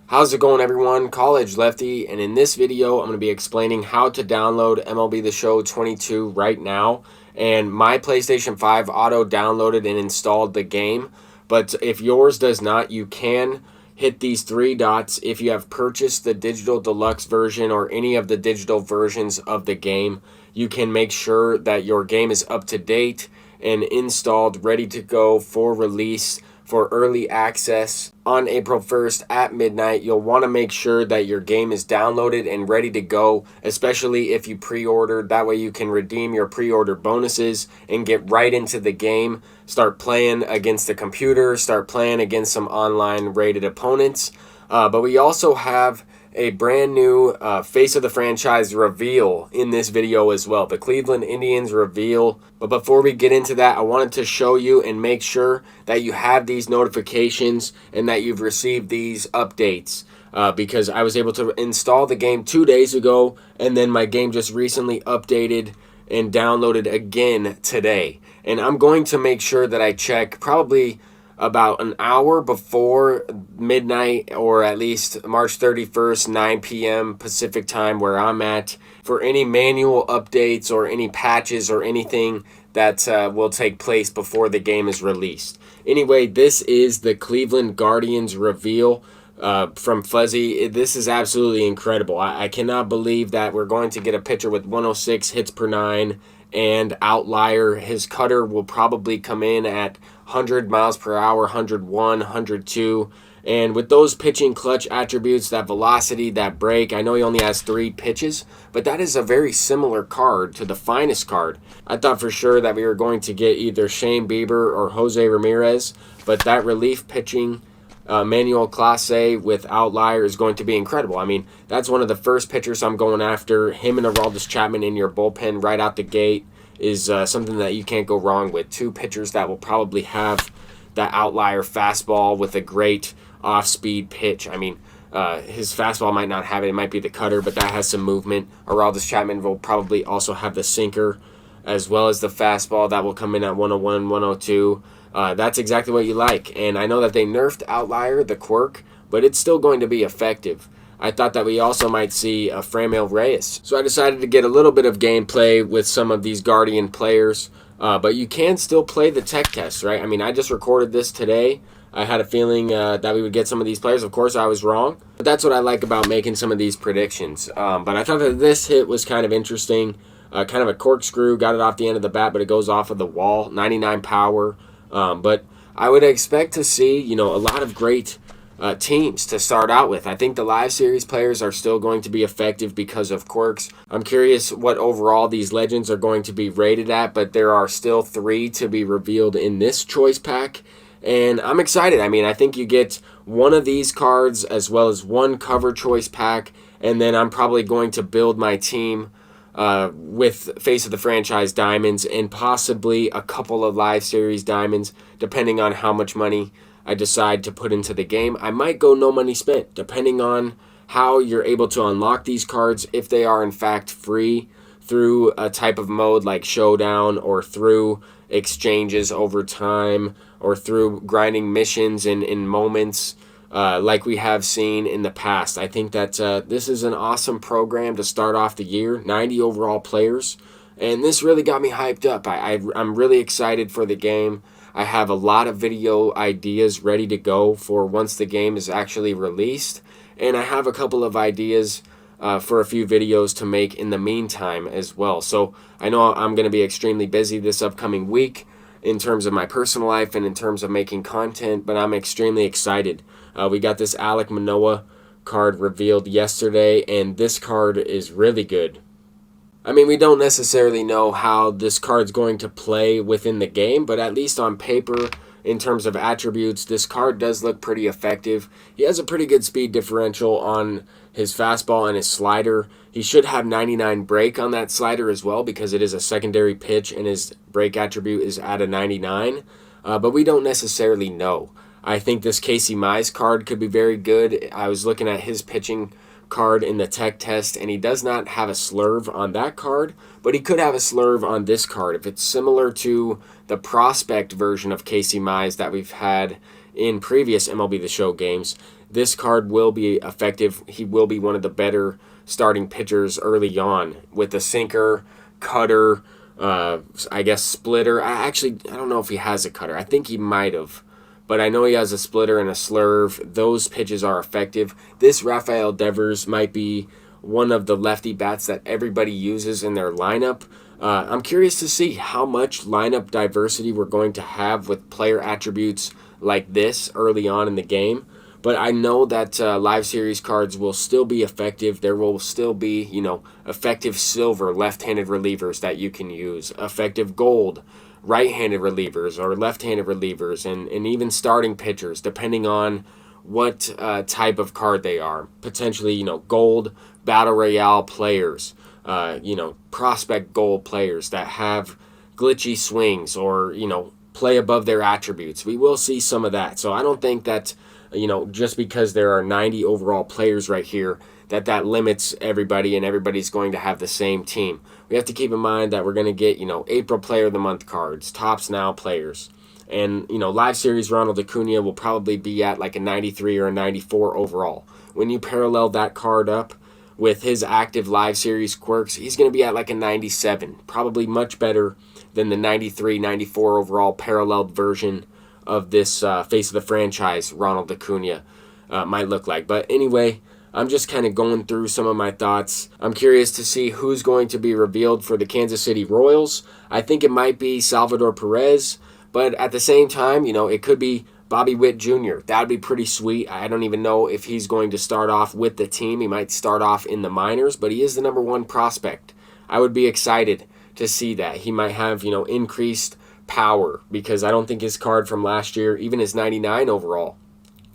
How's it going, everyone? College Lefty, and in this video I'm going to be explaining how to download MLB The Show 22 right now. And my PlayStation 5 auto downloaded and installed the game, but if yours does not, you can hit these three dots if you have purchased the digital deluxe version or any of the digital versions of the game. You can make sure that your game is up to date and installed, ready to go for release, for early access on April 1st at midnight. You'll want to make sure that your game is downloaded and ready to go, especially if you pre-ordered. That way you can redeem your pre-order bonuses and get right into the game. Start playing against the computer, start playing against some online rated opponents. But we also have a brand new face of the franchise reveal in this video as well. The Cleveland Indians reveal. But before we get into that, I wanted to show you and make sure that you have these notifications and that you've received these updates. Because I was able to install the game 2 days ago, and then my game just recently updated and downloaded again today. And I'm going to make sure that I check probably about an hour before midnight, or at least March 31st, 9 p.m. Pacific time, where I'm at, for any manual updates or any patches or anything that will take place before the game is released. Anyway, this is the Cleveland Guardians reveal from Fuzzy. This is absolutely incredible. I cannot believe that we're going to get a pitcher with 106 hits per nine and outlier. His cutter will probably come in at 100 miles per hour, 101, 102. And with those pitching clutch attributes, that velocity, that break, I know he only has 3 pitches, but that is a very similar card to the finest card. I thought for sure that we were going to get either Shane Bieber or Jose Ramirez, but that relief pitching Manuel Clase with outlier is going to be incredible. I mean, that's one of the first pitchers I'm going after. Him and Aroldis Chapman in your bullpen right out the gate is something that you can't go wrong with. 2 pitchers that will probably have that outlier fastball with a great off-speed pitch. I mean, his fastball might not have it. It might be the cutter, but that has some movement. Aroldis Chapman will probably also have the sinker as well as the fastball that will come in at 101, 102. That's exactly what you like. And I know that they nerfed outlier, the quirk, but it's still going to be effective. I thought that we also might see a Framil Reyes. So I decided to get a little bit of gameplay with some of these Guardian players. But you can still play the tech test, right? I mean, I just recorded this today. I had a feeling that we would get some of these players. Of course, I was wrong. But that's what I like about making some of these predictions. But I thought that this hit was kind of interesting. Kind of a corkscrew. Got it off the end of the bat, but it goes off of the wall. 99 power. But I would expect to see, a lot of great teams to start out with. I think the live series players are still going to be effective because of quirks. I'm curious what overall these legends are going to be rated at, but there are still 3 to be revealed in this choice pack. And I'm excited. I mean, I think you get one of these cards as well as one cover choice pack, and then I'm probably going to build my team with face of the franchise diamonds and possibly a couple of live series diamonds, depending on how much money I decide to put into the game. I might go no money spent, depending on how you're able to unlock these cards, if they are in fact free through a type of mode like Showdown, or through exchanges over time, or through grinding missions in moments like we have seen in the past. I think that this is an awesome program to start off the year. 90 overall players, and this really got me hyped up. I'm really excited for the game. I have a lot of video ideas ready to go for once the game is actually released, and I have a couple of ideas for a few videos to make in the meantime as well. So I know I'm going to be extremely busy this upcoming week in terms of my personal life and in terms of making content, but I'm extremely excited. We got this Alek Manoah card revealed yesterday, and this card is really good. I mean, we don't necessarily know how this card's going to play within the game, but at least on paper, in terms of attributes, this card does look pretty effective. He has a pretty good speed differential on his fastball and his slider. He should have 99 break on that slider as well, because it is a secondary pitch and his break attribute is at a 99. But we don't necessarily know. I think this Casey Mize card could be very good. I was looking at his pitching card in the tech test, and he does not have a slurve on that card, but he could have a slurve on this card. If it's similar to the prospect version of Casey Mize that we've had in previous MLB The Show games, this card will be effective. He will be one of the better starting pitchers early on with the sinker, cutter, I guess splitter. I don't know if he has a cutter. I think he might have, but I know he has a splitter and a slurve. Those pitches are effective. This Rafael Devers might be one of the lefty bats that everybody uses in their lineup. I'm curious to see how much lineup diversity we're going to have with player attributes like this early on in the game. But I know that live series cards will still be effective. There will still be, effective silver left-handed relievers that you can use, effective gold right-handed relievers or left-handed relievers, and even starting pitchers, depending on what type of card they are. Potentially, gold battle royale players, prospect gold players that have glitchy swings or, play above their attributes. We will see some of that. So I don't think that, just because there are 90 overall players right here, that limits everybody and everybody's going to have the same team. We have to keep in mind that we're going to get, April Player of the Month cards, Tops Now players. And, live series Ronald Acuna will probably be at like a 93 or a 94 overall. When you parallel that card up with his active live series quirks, he's going to be at like a 97. Probably much better than the 93, 94 overall paralleled version of this face of the franchise Ronald Acuna might look like. But anyway, I'm just kind of going through some of my thoughts. I'm curious to see who's going to be revealed for the Kansas City Royals. I think it might be Salvador Perez, but at the same time, it could be Bobby Witt Jr. That would be pretty sweet. I don't even know if he's going to start off with the team. He might start off in the minors, but he is the number one prospect. I would be excited to see that. He might have, increased power, because I don't think his card from last year, even his 99 overall,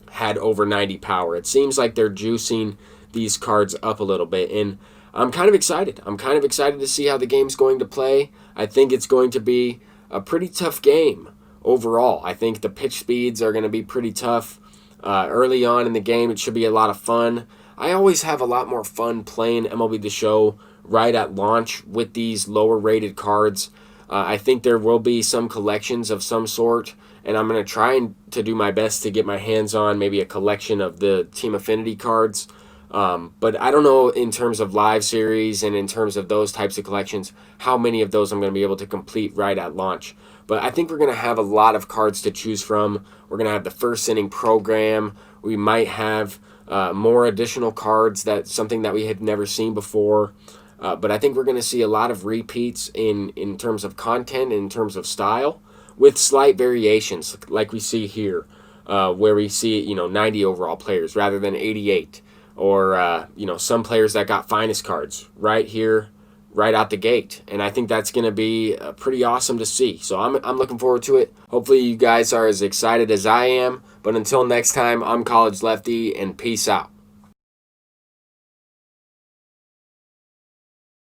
had over 90 power. It seems like they're juicing these cards up a little bit, and I'm kind of excited. I'm kind of excited to see how the game's going to play. I think it's going to be a pretty tough game overall. I think the pitch speeds are going to be pretty tough early on in the game. It should be a lot of fun. I always have a lot more fun playing MLB The Show right at launch with these lower rated cards. I think there will be some collections of some sort, and I'm going to try to do my best to get my hands on maybe a collection of the Team Affinity cards. But I don't know in terms of live series and in terms of those types of collections, how many of those I'm going to be able to complete right at launch. But I think we're going to have a lot of cards to choose from. We're going to have the first inning program. We might have more additional cards, something that we had never seen before. But I think we're going to see a lot of repeats in terms of content, in terms of style, with slight variations like we see here, where we see 90 overall players rather than 88, or some players that got finest cards right here, right out the gate. And I think that's going to be pretty awesome to see. So I'm looking forward to it. Hopefully you guys are as excited as I am. But until next time, I'm College Lefty, and peace out.